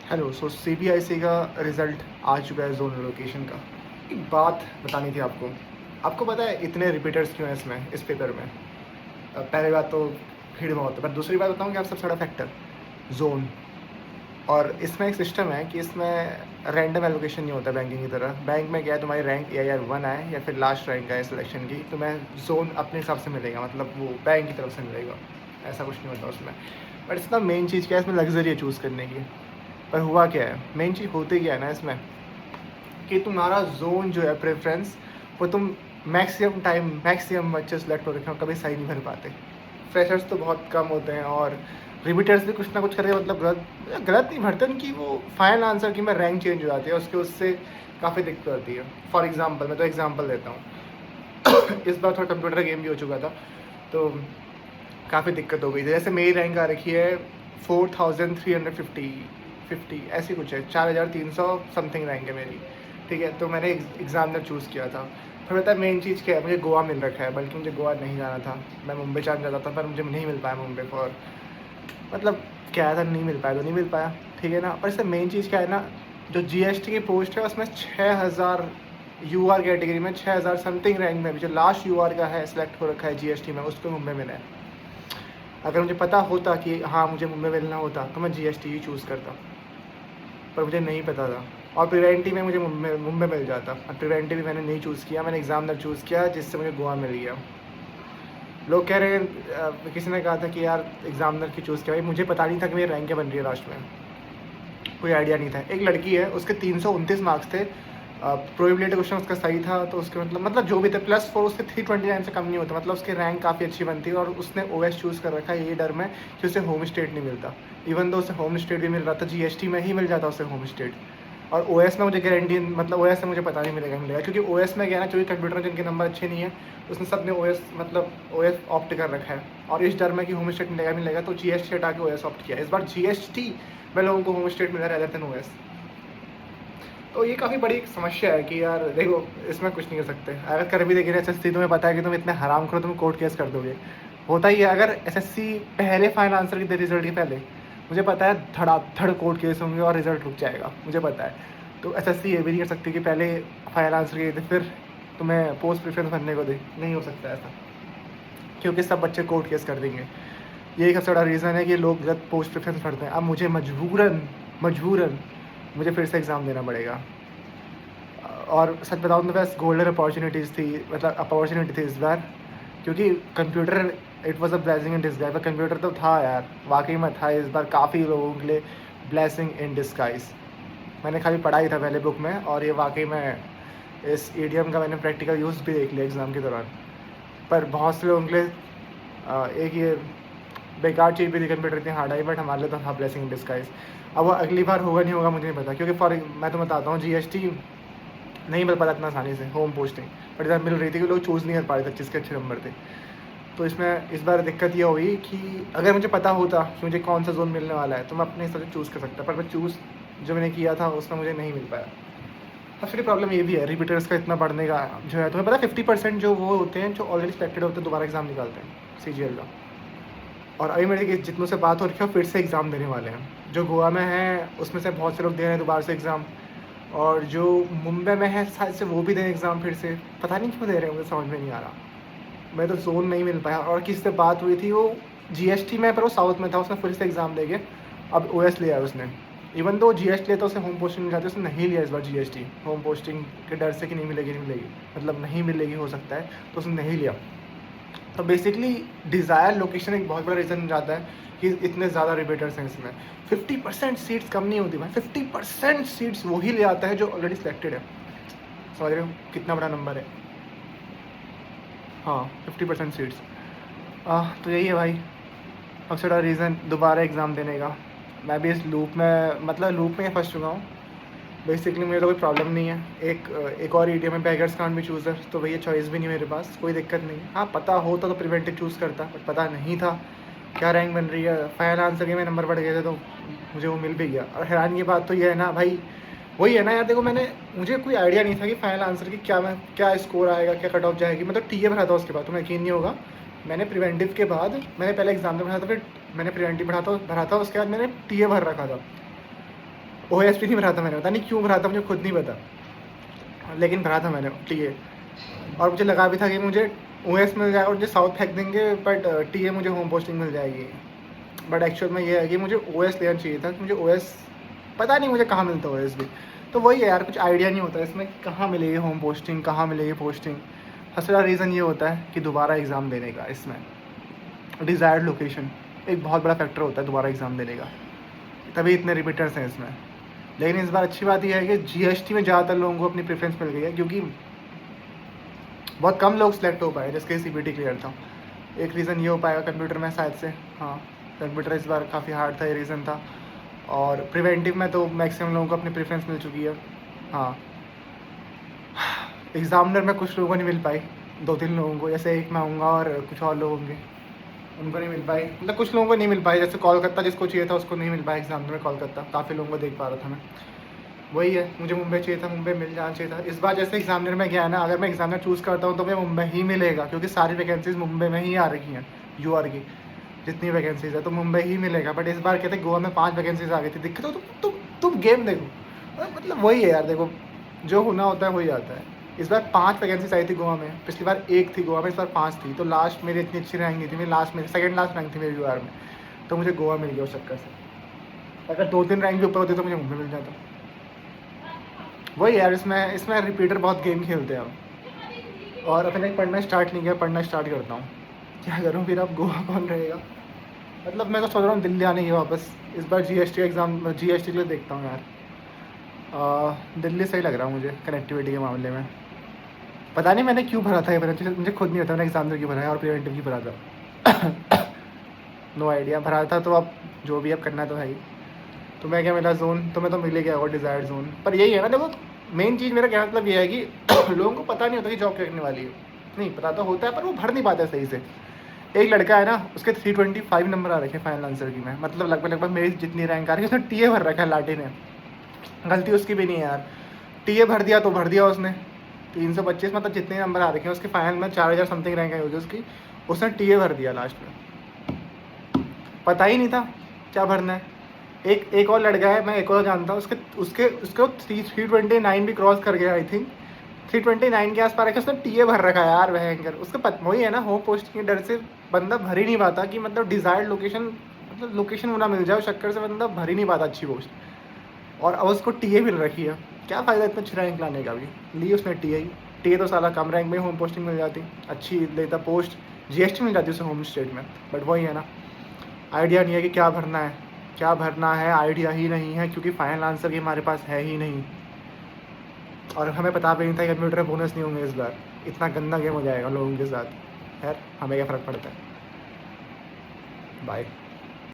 Hello. CBIC का result आ चुका है ज़ोनल लोकेशन का। एक बात बतानी थी आपको। आपको पता है इतने रिपीटर्स क्यों हैं इसमें, इस पेपर में? पहली बात तो भीड़ बहुत है, पर दूसरी बात बताऊँ कि आप सबसे बड़ा फैक्टर ज़ोन। और इसमें एक सिस्टम है कि इसमें रैंडम एलोकेशन नहीं होता बैंकिंग की तरह। बैंक में क्या है, तुम्हारी रैंक AIR 1 आए या फिर लास्ट रैंक आए सिलेक्शन की, तुम्हें ज़ोन अपने हिसाब से मिलेगा, मतलब वो बैंक की तरफ से मिलेगा। ऐसा कुछ नहीं होता उसमें। बट इसका मेन चीज़ क्या है, इसमें लग्जरी है चूज़ करने की। पर हुआ क्या है, मेन चीज़ होती क्या है ना इसमें, कि तुम्हारा जोन जो है प्रेफरेंस, वो तुम मैक्सिमम बच्चे सेलेक्ट हो रखे हो, कभी सही नहीं भर पाते। फ्रेशर्स तो बहुत कम होते हैं, और रिपीटर्स भी कुछ ना कुछ करके मतलब गलत गलत नहीं भरते, उनकी वो फाइनल आंसर की में रैंक चेंज हो जाती है, उससे काफ़ी दिक्कत होती है। फॉर एग्जाम्पल, मैं तो एग्जाम्पल देता हूँ। इस बार थोड़ा कंप्यूटर गेम भी हो चुका था, तो काफ़ी दिक्कत हो गई थी। जैसे मेरी रैंक आ रखी है 4350 ऐसी कुछ है, 4300 समथिंग रैंक है मेरी। ठीक है, तो मैंने एग्ज़ामिनर चूज़ किया था। फिर पता है मेन चीज़ क्या है, मुझे गोवा मिल रखा है, बल्कि मुझे गोवा नहीं जाना था, मैं मुंबई जाना चाहता था, पर मुझे नहीं मिल पाया मुंबई फॉर, मतलब क्या था, नहीं मिल पाया तो नहीं मिल पाया। ठीक है ना। और इससे मेन चीज़ क्या है ना, जो GST की पोस्ट है उसमें 6000 UR कैटेगरी में 6000 समथिंग रैंक में भी जो लास्ट UR का है सिलेक्ट हो रखा है GST में, उसको मुंबई में है। अगर मुझे पता होता कि हाँ मुझे मुंबई मिलना होता तो मैं GST ही चूज़ करता, पर मुझे नहीं पता था। और प्रिवेंटिव में मुझे मुंबई मिल जाता, और प्रिवेंटिव भी मैंने नहीं चूज़ किया, मैंने एग्ज़ामिनर चूज़ किया, जिससे मुझे गोवा मिल गया। लोग कह रहे हैं, किसी ने कहा था कि यार एग्ज़ामिनर की चूज़ किया। भाई मुझे पता नहीं था कि मेरी रैंक क्या बन रही है लास्ट में, कोई आइडिया नहीं था। एक लड़की है, उसके 329 मार्क्स थे, प्रोबेबिलिटी क्वेश्चन उसका सही था, तो उसके मतलब जो भी थे +4, उसके 329 से कम नहीं होता, मतलब उसकी रैंक काफ़ी अच्छी बनती है। और उसने OS चूज़ कर रखा है ये डर में कि उसे होम स्टेट नहीं मिलता। इवन दो उसे होम स्टेट भी मिल रहा था, GST में ही मिल जाता उसे होम स्टेट। और OS में मुझे गारंटी, मतलब OS में मुझे पता नहीं मिलेगा, क्योंकि OS में क्या है ना, जो कंप्यूटर में जिनके नंबर अच्छे नहीं है, उसने सब ने OS मतलब OS ऑप्ट कर रखा है। और इस डर में कि होम स्टेट मिलेगा तो GST हटा के OS ऑप्ट किया। इस बार GST में लोगों को होम स्टेट मिला रहता है OS। तो ये काफ़ी बड़ी एक समस्या है कि यार देखो, इसमें कुछ नहीं कर सकते। अगर कर भी देंगे ना SSC, तुम्हें पता है कि तुम इतने हराम करो, तुम कोर्ट केस कर दोगे। होता ही है, अगर SSC पहले फाइनल आंसर की रिजल्ट के पहले, मुझे पता है धड़ाधड़ कोर्ट केस होंगे और रिजल्ट रुक जाएगा, मुझे पता है। तो SSC ये भी नहीं कर सकती कि पहले फाइनल आंसर के दे फिर तुम्हें पोस्ट प्रेफरेंस भरने को दे, नहीं हो सकता ऐसा, क्योंकि सब बच्चे कोर्ट केस कर देंगे। यही सबसे बड़ा रीज़न है कि लोग गलत पोस्ट प्रेफरेंस भरते हैं। अब मुझे मजबूरन मुझे फिर से एग्ज़ाम देना पड़ेगा। और सच बताऊँ तो बस गोल्डन अपॉर्चुनिटीज़ थी, मतलब अपॉर्चुनिटी थी इस बार, क्योंकि computer it was a blessing in disguise. पर कंप्यूटर तो था यार, वाकई में था इस बार काफ़ी लोगों के लिए ब्लेसिंग इन डिस्गाइज। मैंने खाली पढ़ाई था पहले बुक में, और ये वाकई में इस ईडीएम का मैंने प्रैक्टिकल यूज़ भी देख लिया एग्ज़ाम के दौरान। पर बहुत से लोगों के लिए एक ये बेकार चीज़ भी थी, कंप्यूटर इतनी हार्ड आई, बट हमारे लिए तो था ब्लेसिंग इन डिस्गाइज। अब वो अगली बार होगा नहीं होगा मुझे नहीं पता, क्योंकि मैं तो बताता हूँ, GST नहीं मिल पाता इतना आसानी से होम पोस्टिंग, बट इधर मिल रही थी कि लोग चूज़ नहीं कर पा रहे थे जिसके अच्छे नंबर थे। तो इसमें इस बार दिक्कत ये हुई कि अगर मुझे पता होता कि मुझे कौन सा जोन मिलने वाला है तो मैं अपने हिसाब से चूज़ कर सकता, पर मैं चूज़ जो मैंने किया था उसमें मुझे नहीं मिल पाया। सबसे बड़ी प्रॉब्लम ये भी है रिपीटर्स का इतना बढ़ने का जो है। तुम्हें पता है 50% जो वो होते हैं जो ऑलरेडी सिलेक्टेड होते हैं दोबारा एग्ज़ाम निकालते हैं CGL का। और अभी मेरे जितनों से बात हो रही है फिर से एग्ज़ाम देने वाले हैं। जो गोवा में हैं उसमें से बहुत से लोग दे रहे हैं दोबारा से एग्ज़ाम, और जो मुंबई में है शायद से वो भी दें एग्ज़ाम फिर से। पता नहीं क्यों दे रहे हैं, मुझे समझ में नहीं आ रहा। मैं तो जोन नहीं मिल पाया। और किसी से बात हुई थी, वो GST में, पर वो साउथ में था, उसने फिर से एग्ज़ाम देके अब OS लिया है उसने। इवन तो GST लिया तो उसे होम पोस्टिंग मिल जाती है, उसने नहीं लिया इस बार GST, होम पोस्टिंग के डर से कि नहीं मिलेगी, मतलब नहीं मिलेगी हो सकता है, तो उसने नहीं लिया। तो बेसिकली डिज़ायर लोकेशन एक बहुत बड़ा रीज़न जाता है कि इतने ज़्यादा रिपीटर्स हैं इसमें। 50% सीट्स कम नहीं होती भाई, 50% सीट्स वही ले आता है जो ऑलरेडी सिलेक्टेड है। समझ रहे हो कितना बड़ा नंबर है? हाँ, 50% सीट्स। तो यही है भाई, सबसे बड़ा रीज़न दोबारा एग्ज़ाम देने का। मैं भी इस लूप में, मतलब लूप में फंस चुका हूँ। बेसिकली मुझे तो कोई प्रॉब्लम नहीं है। एक और EDM में बेगर्स कांट भी चूज़र, तो भैया चॉइस भी नहीं मेरे पास, कोई दिक्कत नहीं। हाँ, पता होता तो प्रिवेंटिव चूज़ करता, बट पता नहीं था क्या रैंक बन रही है। फाइनल आंसर के में नंबर बढ़ गए थे तो मुझे वो मिल भी गया। और हैरान की बात तो ये है ना भाई, वही है ना यार, देखो मुझे कोई आइडिया नहीं था कि फाइनल आंसर की क्या स्कोर आएगा, क्या कट ऑफ जाएगी। मैं तो टीए भरा था उसके बाद, तुम्हें यकीन नहीं होगा। मैंने प्रिवेंटिव के बाद, मैंने पहले एग्जाम में भरा था, फिर मैंने प्रिवेंटिव भरा था, उसके बाद मैंने टीए भर रखा था। OSP नहीं भरा था मैंने, पता नहीं क्यों भरा था, मुझे खुद नहीं पता, लेकिन भरा था मैंने TA। और मुझे लगा भी था कि मुझे OS मिल जाएगा और मुझे साउथ फेंक देंगे, बट TA मुझे होम पोस्टिंग मिल जाएगी। बट एक्चुअल में ये है कि मुझे OS लेना चाहिए था, मुझे OS पता नहीं मुझे कहाँ मिलता है OS भी। तो वही है यार, कुछ आइडिया नहीं होता इसमें कहाँ मिलेगी होम पोस्टिंग, कहाँ मिलेगी पोस्टिंग। सबसे बड़ा रीज़न ये होता है कि दोबारा एग्ज़ाम देने का, इसमें डिज़ायर्ड लोकेशन एक बहुत बड़ा फैक्टर होता है दोबारा एग्ज़ाम देने का, तभी इतने रिपीटर्स हैं इसमें। लेकिन इस बार अच्छी बात यह है कि GST में ज़्यादातर लोगों को अपनी प्रेफरेंस मिल गई है, क्योंकि बहुत कम लोग सिलेक्ट हो पाए जिसके CBT क्लियर था। एक रीज़न ये हो पाएगा कंप्यूटर में शायद से, हाँ कंप्यूटर इस बार काफ़ी हार्ड था, ये रीज़न था। और प्रिवेंटिव में तो मैक्सिमम लोगों को अपनी प्रेफरेंस मिल चुकी है। हाँ, एग्ज़ामिनर में कुछ लोगों को नहीं मिल पाई, 2-3 लोगों को, जैसे एक मैं आऊँगा और कुछ और लोग होंगे, उनको नहीं मिल पाई, मतलब कुछ लोगों को नहीं मिल पाई। जैसे कोलकाता जिसको चाहिए था उसको नहीं मिल पाया एग्ज़ामिनर में, कोलकाता काफ़ी लोगों को देख पा रहा था मैं। वही है, मुझे मुंबई चाहिए था, मुंबई मिल जाना चाहिए था। इस बार जैसे एग्ज़ामिनर में गया है ना, अगर मैं एग्ज़ामिनर चूज़ करता हूँ तो मुझे मुंबई ही मिलेगा, क्योंकि सारी वैकेंसीज़ मुंबई में ही आ रही हैं, UR की जितनी वैकेंसीज़ है तो मुंबई ही मिलेगा। बट इस बार कहते गोवा में 5 वैकेंसीज़ आ गई थी, दिक्कत हो तुम गेम देखो, मतलब वही है यार, देखो जो होना होता है वही आता है। इस बार 5 वैकेंसीज आई थी गोवा में, पिछली बार 1 थी गोवा में, इस बार 5 थी। तो लास्ट मेरी इतनी अच्छी रैंक नहीं थी, मेरी लास्ट में सेकंड लास्ट रैंक थी मेरी UR में, तो मुझे गोवा मिल गया उस चक्कर से। अगर 2-3 रैंक भी ऊपर होती तो मुझे मुंबई मिल जाता। वही यार, इसमें रिपीटर बहुत गेम खेलते हैं अब। और अपने पढ़ना स्टार्ट नहीं किया, पढ़ना स्टार्ट करता हूँ, क्या करूँ फिर, अब गोवा कौन रहेगा। मतलब मैं तो सोच रहा हूँ दिल्ली आने की वापस, इस बार GST एग्ज़ाम, GST के लिए देखता हूँ यार। दिल्ली सही लग रहा है मुझे कनेक्टिविटी के मामले में। पता नहीं मैंने क्यों भरा था ये, मुझे खुद नहीं पता मैंने एग्ज़ामिनर क्यों भरा है और प्रिवेंटिव क्यों भरा था। नो आइडिया, भरा था तो अब जो भी अब करना तो है ही। तो मैं क्या मिला जोन, तो मैं तो मिले गया और डिज़ायर्ड जोन। पर यही है ना, देखो मेन चीज़ मेरा क्या मतलब ये है कि लोगों को पता नहीं होता कि जॉब करने वाली है, नहीं पता तो होता है पर वो भर नहीं पाता सही से। एक लड़का है ना, उसके 325 नंबर आ रखे फाइनल आंसर की में, मतलब लगभग मेरी जितनी रैंक आ रही है, उसने TA भर रखा है लाठी ने। गलती उसकी भी नहीं है यार, TA भर दिया तो भर दिया उसने 325, मतलब जितने नंबर आ रखे हैं उसके फाइनल में 4000 समथिंग रैंक आई होगी उसकी, उसने TA भर दिया लास्ट में, पता ही नहीं था क्या भरना है। एक और लड़का है, मैं एक और जानता हूँ, उसके 329 भी क्रॉस कर गया आई थिंक, 329 के आसपास रखा, उसने TA भर रखा है यार भयंकर। उसका वही है ना, होम पोस्टिंग के डर से बंदा भर ही नहीं पाता, कि मतलब डिज़ायर्ड लोकेशन, मतलब लोकेशन होना मिल जाए, उस चक्कर से बंदा भर ही नहीं पाता अच्छी पोस्ट। और अब उसको TA मिल रखी है, क्या फ़ायदा इतना अच्छी रैंक लाने का भी, ली उसने TA तो साला कम रैंक में होम पोस्टिंग मिल जाती, अच्छी लेता पोस्ट, GST मिल जाती उसे होम स्टेट में। बट वही है ना, आइडिया नहीं है कि क्या भरना है, आइडिया ही नहीं है, क्योंकि फाइनल आंसर की हमारे पास है ही नहीं। और हमें पता भी नहीं था कंप्यूटर में बोनस नहीं होंगे इस बार, इतना गंदा गेम हो जाएगा लोगों के साथ। खैर हमें क्या फ़र्क पड़ता है। बाय।